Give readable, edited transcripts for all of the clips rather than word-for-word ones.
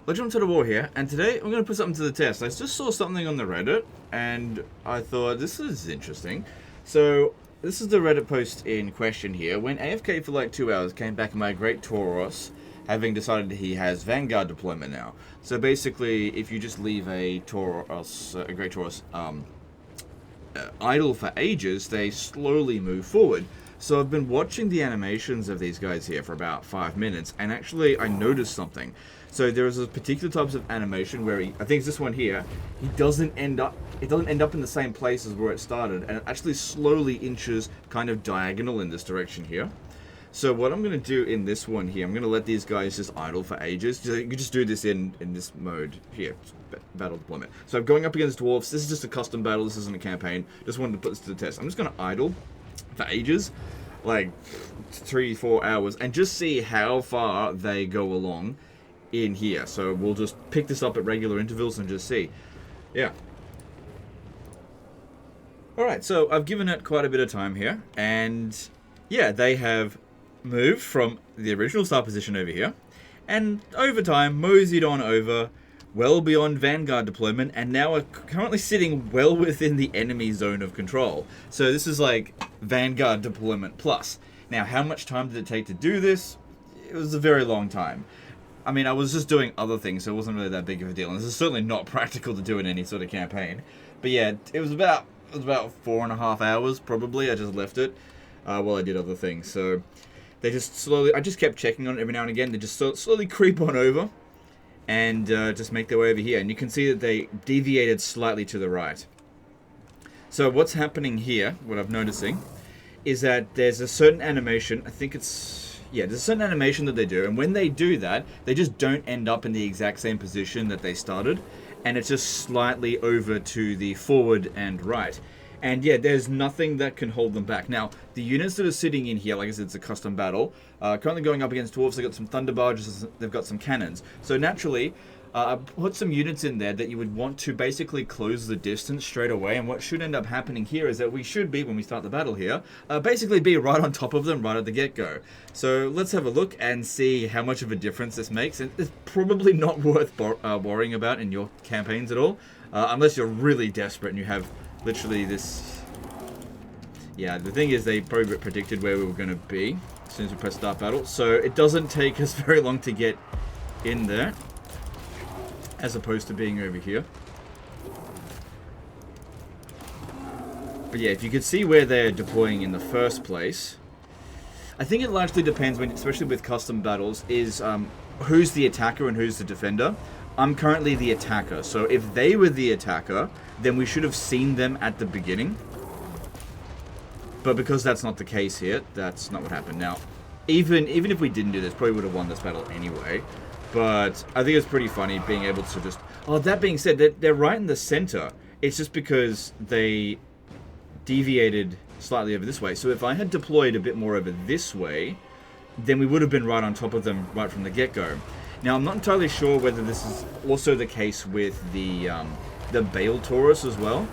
Legend to the War here, and today I'm going to put something to the test. I just saw something on the Reddit, and I thought, this is interesting. So, this is the Reddit post in question here. When AFK for like 2 hours, came back in my Great Tauros, having decided he has Vanguard deployment now. So basically, if you just leave a Tauros, a Great Tauros, idle for ages, they slowly move forward. So I've been watching the animations of these guys here for about 5 minutes, and actually I noticed something. So there is a particular types of animation where I think it's this one here, it doesn't end up in the same place as where it started, and it actually slowly inches kind of diagonal in this direction here. So what I'm going to do in this one here, I'm going to let these guys just idle for ages. You can just do this in this mode here, battle deployment. So I'm going up against dwarfs. This is just a custom battle. This isn't a campaign. Just wanted to put this to the test. I'm just going to idle for ages, like 3-4 hours, and just see how far they go along in here. So we'll just pick this up at regular intervals and just see. Yeah. Alright, so I've given it quite a bit of time here, and yeah, they have moved from the original start position over here, and over time moseyed on over well beyond Vanguard deployment, and now are currently sitting well within the enemy zone of control. So this is like Vanguard deployment plus. Now, how much time did it take to do this? It was a very long time. I mean, I was just doing other things, so it wasn't really that big of a deal, and this is certainly not practical to do in any sort of campaign. But yeah, it was about 4.5 hours probably. I just left it while I did other things. So they just slowly, I just kept checking on it every now and again. They just slowly creep on over and just make their way over here. And you can see that they deviated slightly to the right. So what's happening here, what I'm noticing, is that there's a certain animation, I think it's, yeah, there's a certain animation that they do. And when they do that, they just don't end up in the exact same position that they started. And it's just slightly over to the forward and right. And yeah, there's nothing that can hold them back. Now, the units that are sitting in here, like I said, it's a custom battle. Currently going up against dwarves, they've got some thunder barges, they've got some cannons. So naturally, I put some units in there that you would want to basically close the distance straight away. And what should end up happening here is that we should be, when we start the battle here, basically be right on top of them right at the get-go. So let's have a look and see how much of a difference this makes. And it's probably not worth worrying about in your campaigns at all, unless you're really desperate and you have literally this. Yeah, the thing is, they probably predicted where we were going to be as soon as we press start battle, so it doesn't take us very long to get in there, as opposed to being over here. But yeah, if you could see where they're deploying in the first place, I think it largely depends, when, especially with custom battles, is who's the attacker and who's the defender. I'm currently the attacker, so if they were the attacker, then we should have seen them at the beginning. But because that's not the case here, that's not what happened. Now, even if we didn't do this, probably would have won this battle anyway. But I think it's pretty funny being able to just... Oh, that being said, they're right in the center. It's just because they deviated slightly over this way. So if I had deployed a bit more over this way, then we would have been right on top of them right from the get-go. Now, I'm not entirely sure whether this is also the case with the Bale Taurus as well,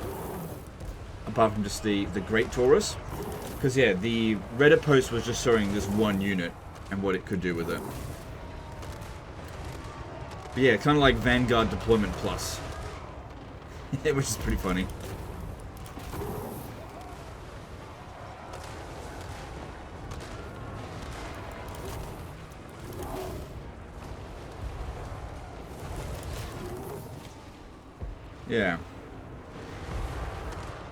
apart from just the Great Taurus. Because, yeah, the Reddit post was just showing this one unit and what it could do with it. But yeah, kind of like Vanguard Deployment Plus. Which is pretty funny. Yeah.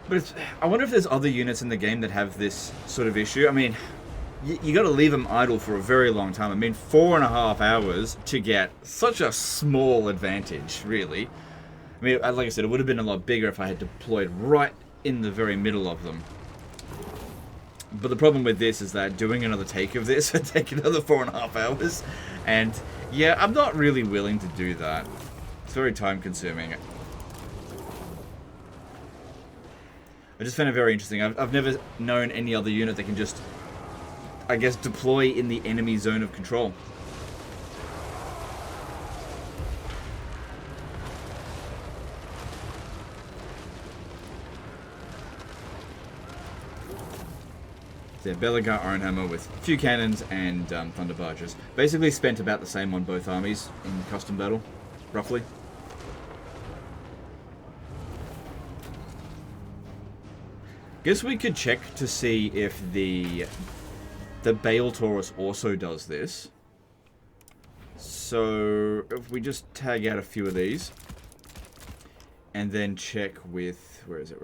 But I wonder if there's other units in the game that have this sort of issue. I mean, you got to leave them idle for a very long time. I mean, 4.5 hours to get such a small advantage, really. I mean, like I said, it would have been a lot bigger if I had deployed right in the very middle of them. But the problem with this is that doing another take of this would take another 4.5 hours. And yeah, I'm not really willing to do that. It's very time consuming. I just found it very interesting. I've never known any other unit that can just, I guess, deploy in the enemy zone of control. So yeah, Belagar Iron Hammer with a few cannons and Thunder Barges. Basically spent about the same on both armies in custom battle. roughly. Guess we could check to see if the Bale Taurus also does this. So if we just tag out a few of these and then check with where is it?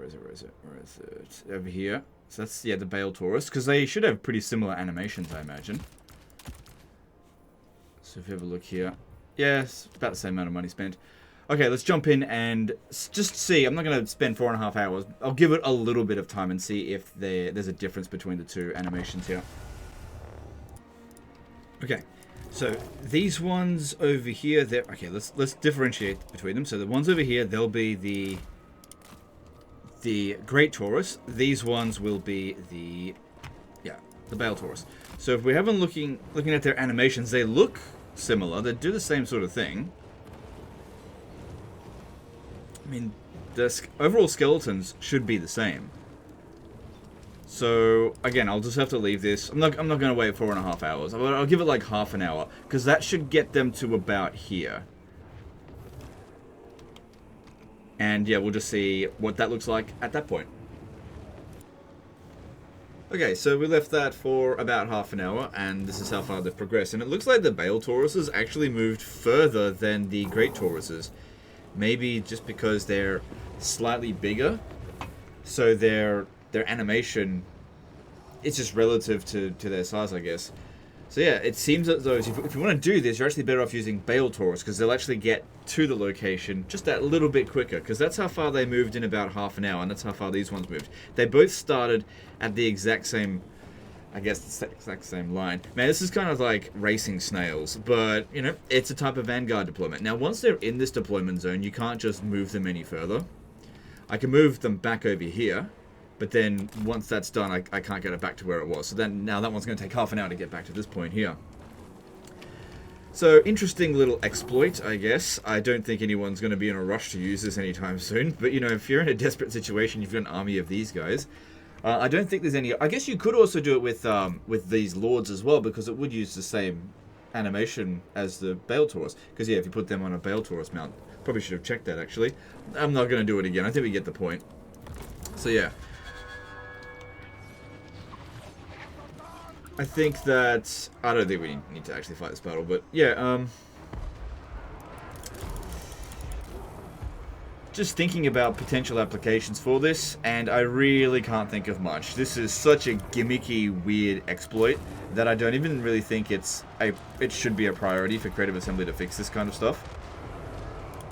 Over here. So that's, yeah, the Bale Taurus, because they should have pretty similar animations, I imagine. So if you have a look here, yeah, it's about the same amount of money spent. Okay, let's jump in and just see. I'm not going to spend 4.5 hours. I'll give it a little bit of time and see if there's a difference between the two animations here. Okay, so these ones over here, they're okay. Let's differentiate between them. So the ones over here, they'll be the Great Taurus. These ones will be the Bale Taurus. So if we haven't looking at their animations, they look similar. They do the same sort of thing. I mean, the overall skeletons should be the same. So again, I'll just have to leave this. I'm not going to wait 4.5 hours. I'll give it like half an hour, because that should get them to about here. And yeah, we'll just see what that looks like at that point. Okay, so we left that for about half an hour, and this is how far they've progressed. And it looks like the Bale Tauruses actually moved further than the Great Tauruses. Maybe just because they're slightly bigger, so their animation is just relative to their size, I guess. So yeah, it seems as though if you want to do this, you're actually better off using Bale Taurus, because they'll actually get to the location just that little bit quicker, because that's how far they moved in about half an hour, and that's how far these ones moved. They both started at the exact same, I guess, the exact same line. Man, this is kind of like racing snails, but, you know, it's a type of Vanguard deployment. Now, once they're in this deployment zone, you can't just move them any further. I can move them back over here, but then once that's done, I can't get it back to where it was. So then now that one's going to take half an hour to get back to this point here. So interesting little exploit, I guess. I don't think anyone's going to be in a rush to use this anytime soon. But, you know, if you're in a desperate situation, you've got an army of these guys. I don't think there's any... I guess you could also do it with these lords as well, because it would use the same animation as the Bale Taurus. Because, yeah, if you put them on a Bale Taurus mount, probably should have checked that, actually. I'm not going to do it again. I think we get the point. So, yeah. I think that... I don't think we need to actually fight this battle, but yeah, just thinking about potential applications for this, and I really can't think of much. This is such a gimmicky, weird exploit that I don't even really think it should be a priority for Creative Assembly to fix this kind of stuff.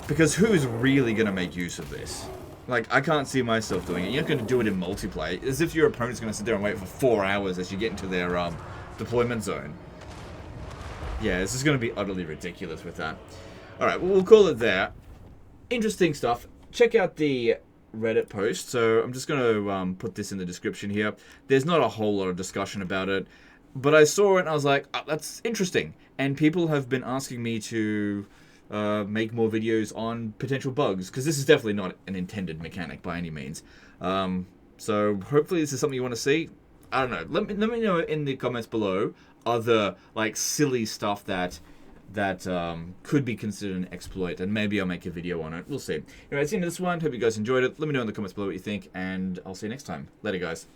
Because who's really going to make use of this? Like, I can't see myself doing it. You're not going to do it in multiplayer. As if your opponent's going to sit there and wait for 4 hours as you get into their deployment zone. Yeah, this is going to be utterly ridiculous with that. Alright, well, we'll call it there. Interesting stuff. Check out the Reddit post. So I'm just going to put this in the description here. There's not a whole lot of discussion about it, but I saw it and I was like, oh, that's interesting. And people have been asking me to make more videos on potential bugs, because this is definitely not an intended mechanic by any means. So hopefully this is something you want to see. I don't know. Let me know in the comments below other like silly stuff that could be considered an exploit, and maybe I'll make a video on it. We'll see. Anyway, that's the end of this one. Hope you guys enjoyed it. Let me know in the comments below what you think, and I'll see you next time. Later, guys.